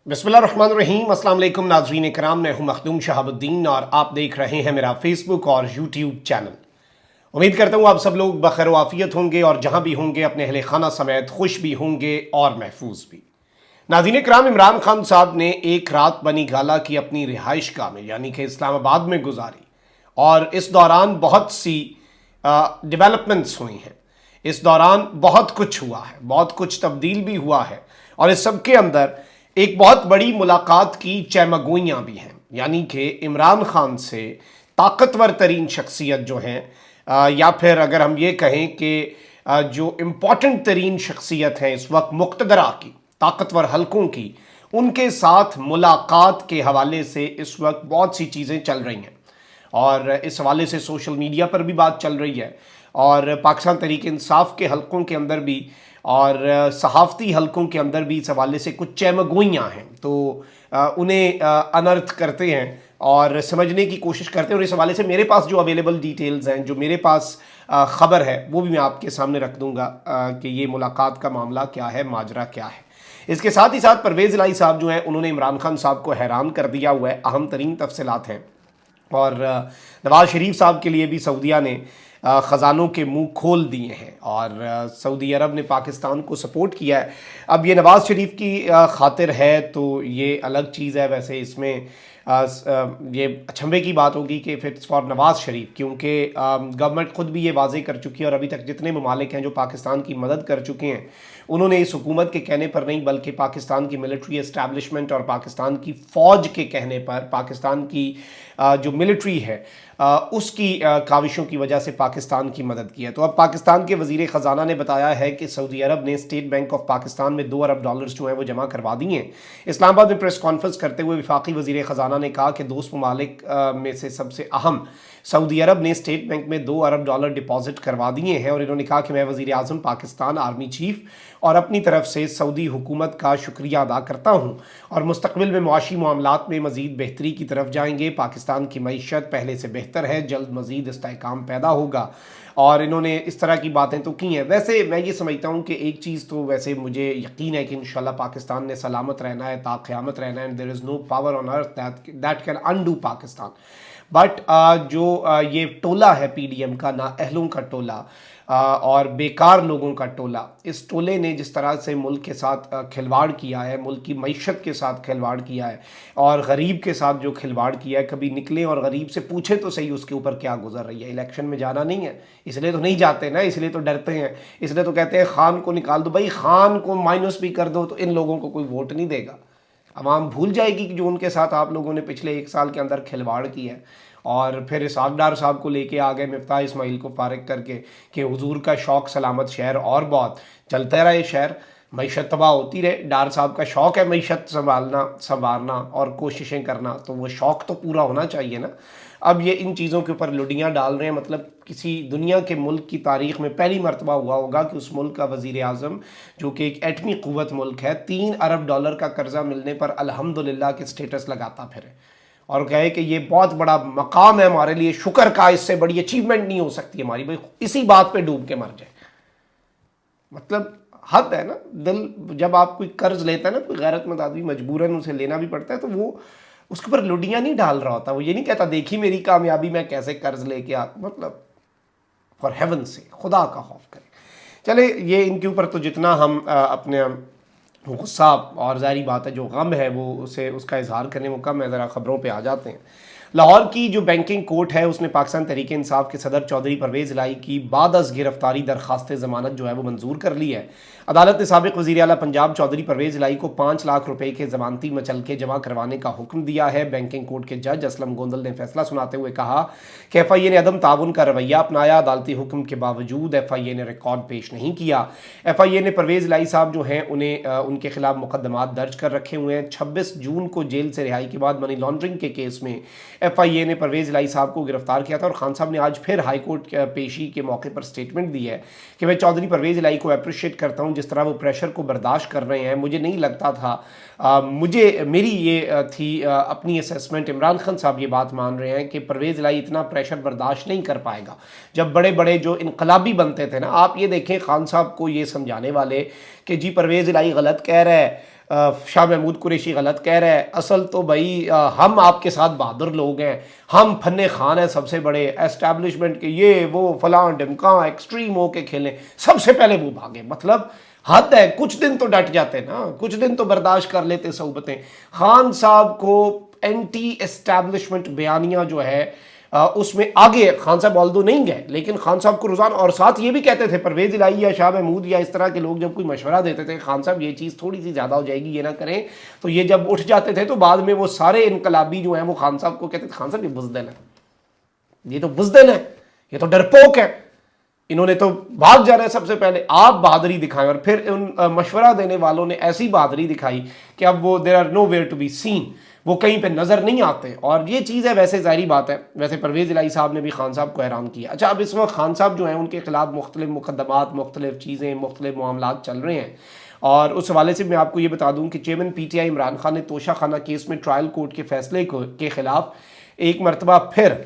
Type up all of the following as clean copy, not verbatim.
बिस्मिल्लाहिर्रहमानिर्रहीम। अस्सलाम वालेकुम नाज़रीन इकराम, मैं हूं मखदूम शहाबुद्दीन और आप देख रहे हैं मेरा फेसबुक और यूट्यूब चैनल। उम्मीद करता हूं आप सब लोग बखैर वाफियत होंगे और जहां भी होंगे अपने अहले खाना समेत खुश भी होंगे और महफूज भी। नाज़रीन इकराम, इमरान खान साहब ने एक रात बनी गाला की अपनी रिहाइश गाह में यानी कि इस्लामाबाद में गुजारी और इस दौरान बहुत सी डेवलपमेंट्स हुई हैं। इस दौरान बहुत कुछ हुआ है, बहुत कुछ तब्दील भी हुआ है और इस सब के अंदर एक बहुत बड़ी मुलाकात की चैमगोइयाँ भी हैं। यानी कि इमरान खान से ताकतवर तरीन शख्सियत जो हैं या फिर अगर हम ये कहें कि जो इम्पोर्टेंट तरीन शख्सियत हैं इस वक्त मुक़्तदरा की, ताकतवर हलकों की, उनके साथ मुलाकात के हवाले से इस वक्त बहुत सी चीज़ें चल रही हैं और इस हवाले से सोशल मीडिया पर भी बात चल रही है और पाकिस्तान तहरीक इंसाफ के हलकों के अंदर भी और सहाफ़ती हलकों के अंदर भी इस हवाले से कुछ चैमगोइयाँ हैं। तो उन्हें अनर्थ करते हैं और समझने की कोशिश करते हैं और इस हवाले से मेरे पास जो अवेलेबल डिटेल्स हैं, जो मेरे पास ख़बर है, वो भी मैं आपके सामने रख दूँगा कि ये मुलाकात का मामला क्या है, माजरा क्या है। इसके साथ ही साथ परवेज़ इलाही साहब जो हैं उन्होंने इमरान खान साहब को हैरान कर दिया हुआ है, अहम तरीन तफसीलात हैं। और नवाज़ शरीफ साहब के लिए भी सऊदीया ने ख़जानों के मुंह खोल दिए हैं और सऊदी अरब ने पाकिस्तान को सपोर्ट किया है। अब ये नवाज़ शरीफ की खातिर है तो ये अलग चीज़ है। वैसे इसमें ये अचंभे की बात होगी कि if it's for Nawaz Sharif, क्योंकि गवर्नमेंट ख़ुद भी ये वाज़े कर चुकी है और अभी तक जितने ममालिक हैं जो पाकिस्तान की मदद कर चुके हैं उन्होंने इस हुकूमत के कहने पर नहीं बल्कि पाकिस्तान की मिलिट्री एस्टैब्लिशमेंट और पाकिस्तान की फ़ौज के कहने पर, पाकिस्तान की जो मिलिट्री है उसकी काविशों की वजह से पाकिस्तान की मदद की है। तो अब पाकिस्तान के वज़ीर ख़जाना ने बताया है कि सऊदी अरब ने स्टेट बैंक ऑफ पाकिस्तान में $2 अरब जो है वो जमा करवा दिए हैं। इस्लामाबाद में प्रेस कॉन्फ्रेंस करते हुए वफाकी वज़ीर ख़जाना ने कहा कि दोस्त ममालिक में से सबसे अहम सऊदी अरब ने स्टेट बैंक में $2 अरब डिपॉजिट करवा दिए हैं और इन्होंने कहा कि मैं वज़ीर आज़म पाकिस्तान, आर्मी चीफ और अपनी तरफ से सऊदी हुकूमत का शुक्रिया अदा करता हूँ और मुस्तक़बिल में मुआशी मामलात में मज़ीद बेहतरी की तरफ जाएंगे। पाकिस्तान की मईशत पहले से बेहतर है, जल्द मज़ीद इस्तेहकाम पैदा होगा और इन्होंने इस तरह की बातें तो की हैं। वैसे मैं ये समझता हूँ कि एक चीज़ तो वैसे मुझे यकीन है कि इंशाल्लाह पाकिस्तान ने सलामत रहना है, ताक़यामत रहना है and there is no power on earth that can undo Pakistan. But ये टोला है पीडीएम का, नाअहलों का टोला और बेकार लोगों का टोला, इस टोले ने जिस तरह से मुल्क के साथ खिलवाड़ किया है, मुल्क की मईशत के साथ खिलवाड़ किया है और गरीब के साथ जो खिलवाड़ किया है, कभी निकले और गरीब से पूछे तो सही उसके ऊपर क्या गुजर रही है। इलेक्शन में जाना नहीं है इसलिए तो नहीं जाते ना, इसलिए तो डरते हैं, इसलिए तो कहते हैं खान को निकाल दो। भाई खान को माइनस भी कर दो तो इन लोगों को कोई वोट नहीं देगा। अवाम भूल जाएगी कि जो उनके साथ आप लोगों ने पिछले 1 साल के अंदर खिलवाड़ की है। और फिर इसहाक डार साहब को लेके आ गए मिफ्ताह इस्माइल को फारिग करके कि हुजूर का शौक़ सलामत शहर और बहुत चलता रहे शहर, मईशत तबाह होती रहे। डार साहब का शौक़ है मईशत संभालना और कोशिशें करना, तो वो शौक़ तो पूरा होना चाहिए ना। अब ये इन चीज़ों के ऊपर लुडियाँ डाल रहे हैं। मतलब किसी दुनिया के मुल्क की तारीख़ में पहली मरतबा हुआ होगा कि उस मुल्क का वज़ीर आज़म जो कि एक एटमी क़ुव्वत मुल्क है, $3 अरब का कर्जा मिलने पर अल्हम्दुलिल्लाह के स्टेटस लगाता फिरे और कहे कि ये बहुत बड़ा मकाम है हमारे लिए, शुक्र का, इससे बड़ी अचीवमेंट नहीं हो सकती हमारी। भाई इसी बात पे डूब के मर जाए, मतलब हद है ना। दिल जब आप कोई कर्ज लेता है ना, कोई गैरतमंद आदमी मजबूरन उसे लेना भी पड़ता है, तो वो उसके ऊपर लुडियाँ नहीं डाल रहा होता। वो ये नहीं कहता देखी मेरी कामयाबी, मैं कैसे कर्ज लेके आ, मतलब फॉर हेवन से खुदा का खौफ करें। चले ये इनके ऊपर तो जितना हम अपने गुस्सा और ज़ाहिर बात है जो गम है वो उसे उसका इजहार करने में कम है। ज़रा ख़बरों पे आ जाते हैं। लाहौर की जो बैंकिंग कोर्ट है उसने पाकिस्तान तहरीक इंसाफ के सदर चौधरी परवेज़ इलाही की बाद अज़ गिरफ्तारी दरख्वास्त ज़मानत जो है वो मंजूर कर ली है। अदालत ने साबिक़ वज़ीर आला पंजाब चौधरी परवेज़ इलाही को 5 लाख रुपए के ज़मानती मचलके जमा करवाने का हुक्म दिया है। बैंकिंग कोर्ट के जज असलम गोंदल ने फैसला सुनाते हुए कहा कि FIA ने अदम ताउन का रवैया अपनाया। अदालती हुक्म के बावजूद FIA ने रिकॉर्ड पेश नहीं किया। FIA ने परवेज़ इलाही साहब जो हैं उन्हें उनके खिलाफ मुकदमात दर्ज कर रखे हुए हैं। 26 जून को जेल से रिहाई के बाद मनी लॉन्ड्रिंग के केस में FIA ने परवेज़ इलाही साहब को गिरफ्तार किया था और खान साहब ने आज फिर हाई कोर्ट पेशी के मौके पर स्टेटमेंट दी है कि मैं चौधरी परवेज़ इलाही को अप्रिशिएट करता हूँ जिस तरह वो प्रेशर को बर्दाश्त कर रहे हैं। मुझे नहीं लगता था मेरी ये थी अपनी असेसमेंट। इमरान खान साहब ये बात मान रहे हैं कि परवेज़ इलाही इतना प्रेशर बर्दाश्त नहीं कर पाएगा। जब बड़े बड़े जो इनकलाबी बनते थे ना, आप ये देखें खान साहब को ये समझाने वाले कि जी परवेज़ इलाही गलत कह रहा है, शाह महमूद कुरैशी गलत कह रहा है। असल तो भाई हम आपके साथ बहादुर लोग हैं, हम फन्ने खान हैं सबसे बड़े, एस्टैब्लिशमेंट के ये वो फलां ढिमका एक्सट्रीम हो के खेलें, सबसे पहले वो भागे। मतलब हद है, कुछ दिन तो डट जाते ना, कुछ दिन तो बर्दाश्त कर लेते सोबतें। खान साहब को एंटी एस्टैब्लिशमेंट बयानियां जो है उसमें आगे खान साहब ऑल्दो नहीं गए, लेकिन खान साहब को रुझान, और साथ ये भी कहते थे परवेज इलाही या शाह महमूद या इस तरह के लोग जब कोई मशवरा देते थे खान साहब ये चीज़ थोड़ी सी ज़्यादा हो जाएगी, ये ना करें, तो ये जब उठ जाते थे तो बाद में वो सारे इनकलाबी जो हैं वो खान साहब को कहते थे, खान साहब ये बुज़दिल है, ये तो बुज़दिल है, ये तो डरपोक है, इन्होंने तो भाग जाना है सबसे पहले, आप बहादुरी दिखाएं। और फिर उन मशवरा देने वालों ने ऐसी बहादुरी दिखाई कि अब वो there are nowhere to be seen, वो कहीं पे नज़र नहीं आते। और ये चीज़ है, वैसे ज़ाहिरी बात है, वैसे परवेज़ इलाही साहब ने भी खान साहब को हैरान किया। अच्छा, अब इस वक्त खान साहब जो हैं उनके खिलाफ मुख्तलिफ मुकदमात, मुख्तलिफ चीज़ें, मुख्तलिफ मामलात चल रहे हैं। और उस हवाले से मैं आपको ये बता दूं कि चेयरमैन PTI इमरान खान ने तोशा खाना केस में ट्रायल कोर्ट के फैसले के खिलाफ एक मरतबा फिर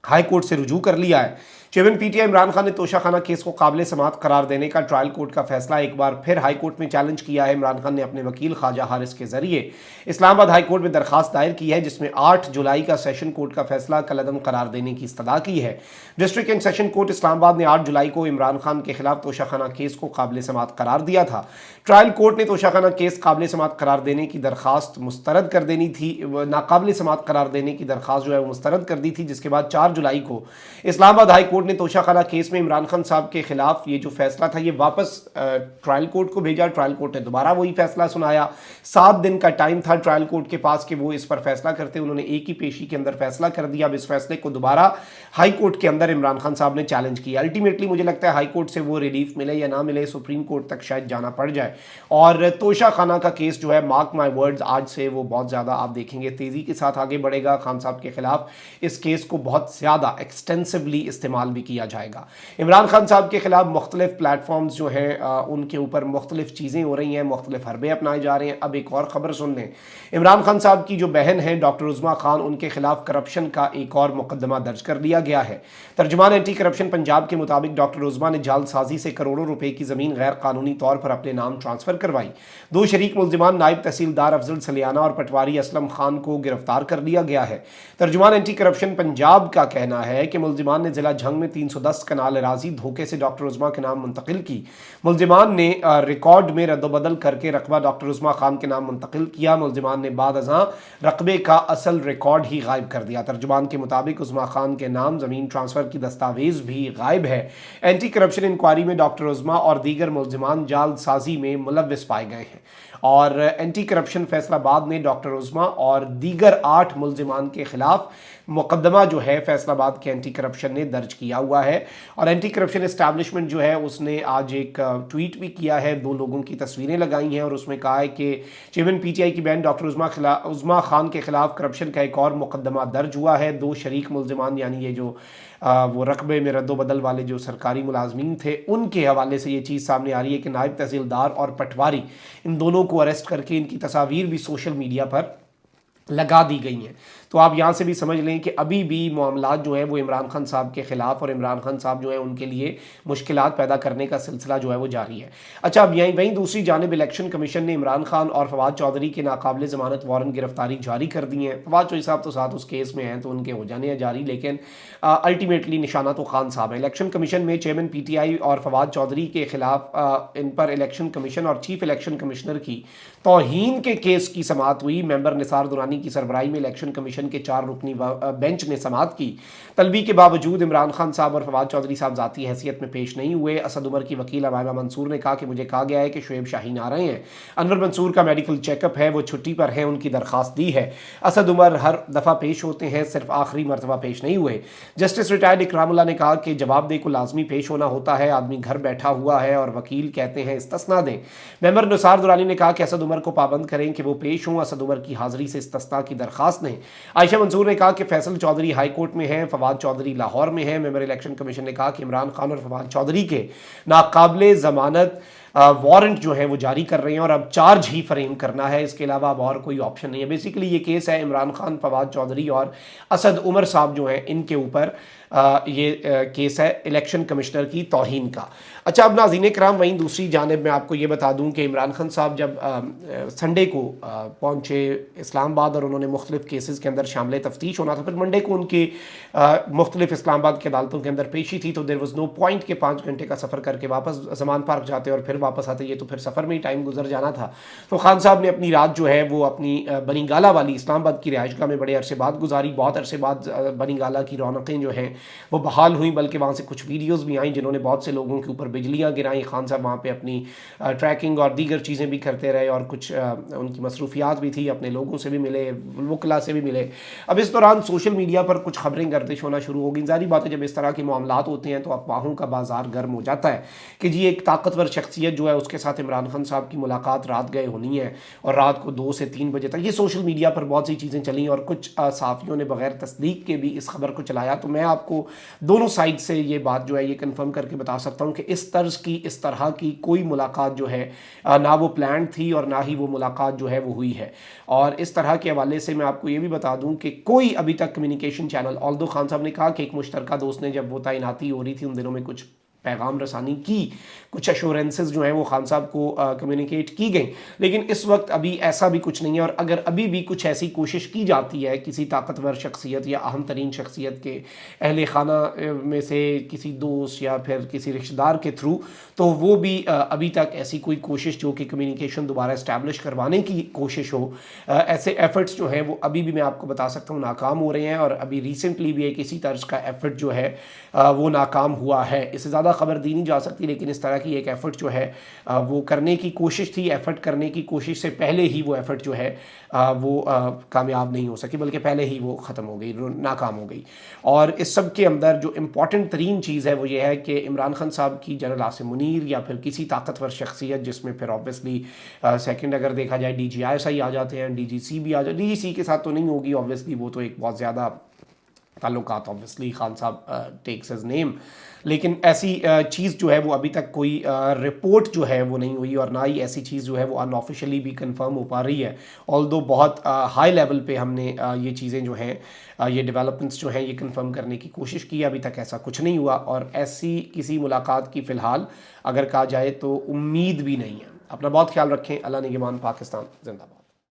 हाई कोर्ट से रुजू कर लिया है। चेयरमैन PTI इमरान खान ने तोशा खाना केस को काबिल समाअत करार देने का ट्रायल कोर्ट का फैसला एक बार फिर हाई कोर्ट में चैलेंज किया है। इमरान खान ने अपने वकील ख्वाजा हारिस के जरिए इस्लामाबाद हाई कोर्ट में दरखास्त दायर की है, जिसमें 8 जुलाई का सेशन कोर्ट का फैसला कलअदम करार देने की इस्तदा की है। District and session court Islamabad ने 8 जुलाई को इमरान खान के खिलाफ तोशा खाना केस को काबिल समाअत करार दिया था। ट्रायल कोर्ट ने तोशा खाना केस काबिल समाअत करार देने की दरखास्त मुस्तरद कर देनी थी, नाकाबिल समाअत करार देने की दरखास्त जो है वो मुस्तरद कर दी थी, जिसके बाद 4 जुलाई को इस्लामाबाद हाई कोर्ट ने तोशा खाना केस में इमरान खान साहब के खिलाफ ये जो फैसला था ये वापस ट्रायल कोर्ट को भेजा। ट्रायल कोर्ट ने दोबारा वही फैसला सुनाया। 7 दिन का टाइम था ट्रायल कोर्ट के पास कि वो इस पर फैसला करते, उन्होंने एक ही पेशी के अंदर फैसला कर दिया। अब इस फैसले को दोबारा हाई कोर्ट के अंदर इमरान खान साहब ने चैलेंज किया। अल्टीमेटली मुझे लगता है हाई कोर्ट से वो रिलीफ मिले या ना मिले, सुप्रीम कोर्ट तक शायद जाना पड़ जाए। और तोशा खाना का केस जो है, मार्क माई वर्ड्स, आज से वो बहुत ज़्यादा आप देखेंगे तेज़ी के साथ आगे बढ़ेगा। खान साहब के खिलाफ इस केस को बहुत ज़्यादा एक्सटेंसिवली इस्तेमाल भी किया जाएगा। इमरान खान साहब के खिलाफ मुख्तलिफ प्लेटफॉर्म्स जो हैं उनके ऊपर मुख्तलिफ चीज़ें हो रही हैं, मुख्तलिफ हरबे अपनाए जा रहे हैं। अब एक और ख़बर सुन लें, इमरान खान साहब की जो बहन है डॉक्टर उज़मा खान, उनके खिलाफ करप्शन का एक और मुकदमा दर्ज कर लिया गया है। तर्जुमान एंटी करप्शन पंजाब के मुताबिक डॉक्टर उज़मा ने जालसाजी से करोड़ों रुपए की ज़मीन गैर कानूनी तौर पर अपने नाम ट्रांसफ़र करवाई। 2 शरीक मुल्जिमान नायब तहसीलदार अफजल सलियाना और पटवारी असलम खान को गिरफ्तार कर लिया गया है। तर्जुमान एंटी करप्शन पंजाब का कहना है कि मुल्जिमान ने जिला झंग में 310 कनाल अराजी धोखे से डॉक्टर उज़मा के नाम मुंतकिल की। मुल्जिमान ने रिकॉर्ड में रद्दबदल करके रकबा डॉक्टर उज़मा खान के नाम मुंतकिल किया। मुल्जिमान ने बाद अज़ां रकबे का असल रिकॉर्ड ही गायब कर दिया। तर्जुमान के मुताबिक उज़मा खान के नाम ज़मीन ट्रांसफ़र की दस्तावेज़ भी गायब है। एंटी करप्शन इंक्वायरी में डॉक्टर उज़मा और दीगर मुल्जिमान जालसाजी में मुलव्विस पाए गए हैं। और एंटी करप्शन फैसलाबाद ने डॉक्टर उज़मा और दीगर 8 मुल्जिमान के खिलाफ मुकदमा जो है फैसलाबाद के एंटी करप्शन ने दर्ज किया हुआ है। और एंटी करप्शन एस्टैब्लिशमेंट जो है उसने आज एक ट्वीट भी किया है, 2 लोगों की तस्वीरें लगाई हैं और उसमें कहा है कि चेयरमैन PTI की बहन डॉक्टर उज़मा खान के खिलाफ करप्शन का एक और मुकदमा दर्ज हुआ है। 2 शरीक मुल्जिमान, यानी ये जो वो रकबे में रद्दोबदल वाले जो सरकारी मुलाजमीन थे, उनके हवाले से ये चीज़ सामने आ रही है कि नायब तहसीलदार और पटवारी, इन दोनों को अरेस्ट करके इनकी तस्वीर भी सोशल मीडिया पर लगा दी गई हैं। तो आप यहाँ से भी समझ लें कि अभी भी मामलात जो हैं वो इमरान खान साहब के ख़िलाफ़ और इमरान खान साहब जो है उनके लिए मुश्किलात पैदा करने का सिलसिला जो है वो जारी है। अच्छा, अब वहीं दूसरी जानिब इलेक्शन कमीशन ने इमरान खान और फवाद चौधरी के नाकाबिल ज़मानत वारंट गिरफ्तारी जारी कर दी हैं। फवाद चौधरी साहब तो साथ उस केस में हैं तो उनके हो जाने हैं जारी, लेकिन अल्टीमेटली निशाना तो खान साहब है। इलेक्शन कमीशन में चेयरमैन PTI और फवाद चौधरी के खिलाफ इन पर इलेक्शन कमीशन और चीफ इलेक्शन कमिश्नर की तौहीन के केस की समाअत हुई। मेंबर निसार दुरानी की सरबराही में इलेक्शन कमीशन के 4 रुकनी बेंच ने समाअत की। तलबी के बावजूद इमरान खान साहब और फवाद चौधरी साहब ज़ाती हैसियत में पेश नहीं हुए। असद उमर की वकील अमामा मंसूर ने कहा कि मुझे कहा गया है कि शुएब शाहीन आ रहे हैं, अनवर मंसूर का मेडिकल चेकअप है, वो छुट्टी पर हैं, उनकी दरख्वास्त दी है। असद उमर हर दफ़ा पेश होते हैं, सिर्फ आखिरी मरतबा पेश नहीं हुए। जस्टिस रिटायर्ड इकरामुल्लाह ने कहा कि जवाबदेह को लाजमी पेश होना होता है, आदमी घर बैठा हुआ है और वकील कहते हैं इस्तिस्ना दें। मेंबर निसार दुरानी ने कहा कि असद उमर को पाबंद करें कि वो पेश हों, असद उमर की हाज़िरी से इस्तिस्ना की दरख्वास्त दें। आयशा मंसूर ने कहा कि फैसल चौधरी हाई कोर्ट में हैं, फवाद चौधरी लाहौर में हैं। मेंबर इलेक्शन कमीशन ने कहा कि इमरान खान और फवाद चौधरी के नाकाबिले ज़मानत वारंट जो है वो जारी कर रहे हैं और अब चार्ज ही फ्रेम करना है, इसके अलावा अब और कोई ऑप्शन नहीं है। बेसिकली ये केस है इमरान खान, फवाद चौधरी और असद उमर साहब जो हैं इनके ऊपर ये केस है इलेक्शन कमिश्नर की तौहीन का। अच्छा, अब नाज़रीन कराम वहीं दूसरी जानिब मैं आपको ये बता दूं कि इमरान खान साहब जब संडे को पहुंचे इस्लामाबाद और उन्होंने मुख्तलिफ केसेस के अंदर शामिल तफ्तीश होना था, फिर मंडे को उनकी मुख्तलिफ इस्लामाबाद की अदालतों के अंदर पेशी थी, तो देर वॉज नो पॉइंट के 5 घंटे का सफ़र करके वापस जमान पार्क जाते और फिर वापस आते, ये तो फिर सफ़र में ही टाइम गुजर जाना था। तो खान साहब ने अपनी रात जो है वो अपनी बनी गाला वाली इस्लामाबाद की रिहाइशगाह में बड़े अरसे बाद गुजारी। बहुत अरसे बाद बनी गाला की रौनकें जो हैं वो बहाल हुई, बल्कि वहाँ से कुछ वीडियोज़ भी आई जिन्होंने बहुत से लोगों के ऊपर बिजलियाँ गिराई। खान साहब वहाँ पे अपनी ट्रैकिंग और दीगर चीज़ें भी करते रहे और कुछ उनकी मसरूफियात भी थी, अपने लोगों से भी मिले, वकला से भी मिले। अब इस दौरान सोशल मीडिया पर कुछ खबरें गर्दिश होना शुरू हो गई। ज़ाहिर बात है जब इस तरह के मामलात होते हैं तो अफवाहों का बाजार गर्म हो जाता है कि जी एक ताकतवर शख्सियत जो है उसके साथ इमरान खान साहब की मुलाकात रात गए होनी है और रात को 2 से 3 बजे तक ये सोशल मीडिया पर बहुत सी चीज़ें चली और कुछ सहाफ़ियों ने बगैर तस्दीक के भी इस खबर को चलाया। तो मैं आपको दोनों साइड से ये बात जो है ये कंफर्म करके बता सकता हूँ कि इस तर्ज की, इस तरह की कोई मुलाकात जो है ना वो प्लान थी और ना ही वो मुलाकात जो है वो हुई है। और इस तरह के हवाले से मैं आपको ये भी बता दूं कि कोई अभी तक कम्युनिकेशन चैनल, ऑल्दो खान साहब ने कहा कि एक मुश्तरका दोस्त ने जब वो तैनाती हो रही थी उन दिनों में कुछ पैगाम रसानी की, कुछ एश्योरेंसेस जो हैं वो खान साहब को कम्युनिकेट की गई, लेकिन इस वक्त अभी ऐसा भी कुछ नहीं है। और अगर अभी भी कुछ ऐसी कोशिश की जाती है किसी ताकतवर शख्सियत या अहम तरीन शख्सियत के अहले खाना में से किसी दोस्त या फिर किसी रिश्तेदार के थ्रू, तो वो भी अभी तक ऐसी कोई कोशिश जो कि कम्युनिकेशन दोबारा इस्टेब्लिश करवाने की कोशिश हो, ऐसे एफर्ट्स जो हैं वो अभी भी मैं आपको बता सकता हूँ नाकाम हो रहे हैं। और अभी रिसेंटली भी एक इसी तर्ज का एफर्ट जो है वो नाकाम हुआ है। इससे ज़्यादा खबर दी नहीं जा सकती, लेकिन इस तरह की एक एफ़र्ट जो है वो करने की कोशिश थी। एफ़र्ट करने की कोशिश से पहले ही वो एफ़र्ट जो है वो कामयाब नहीं हो सकी, बल्कि पहले ही वो ख़त्म हो गई, नाकाम हो गई। और इस सब के अंदर जो इम्पॉर्टेंट तरीन चीज़ है वो ये है कि इमरान खान साहब की जनरल आसिम मुनीर या फिर किसी ताकतवर शख्सियत, जिसमें फिर ऑब्वियसली सेकंड अगर देखा जाए DGI आ जाते हैं, DGC भी आ जाए, DGC के साथ तो नहीं होगी ऑब्वियसली, वो तो एक बहुत ज़्यादा ताल्लुकात ऑब्वियसली खान साहब टेक्स हिज नेम, लेकिन ऐसी चीज़ जो है वो अभी तक कोई रिपोर्ट जो है वो नहीं हुई और ना ही ऐसी चीज़ जो है वो अनऑफिशियली भी कंफर्म हो पा रही है। ऑल्दो बहुत हाई लेवल पे हमने ये चीज़ें जो हैं ये डेवलपमेंट्स जो हैं ये कंफर्म करने की कोशिश की, अभी तक ऐसा कुछ नहीं हुआ और ऐसी किसी मुलाकात की फ़िलहाल अगर कहा जाए तो उम्मीद भी नहीं है। अपना बहुत ख्याल रखें। अल्लाह निगहबान। पाकिस्तान जिंदाबाद।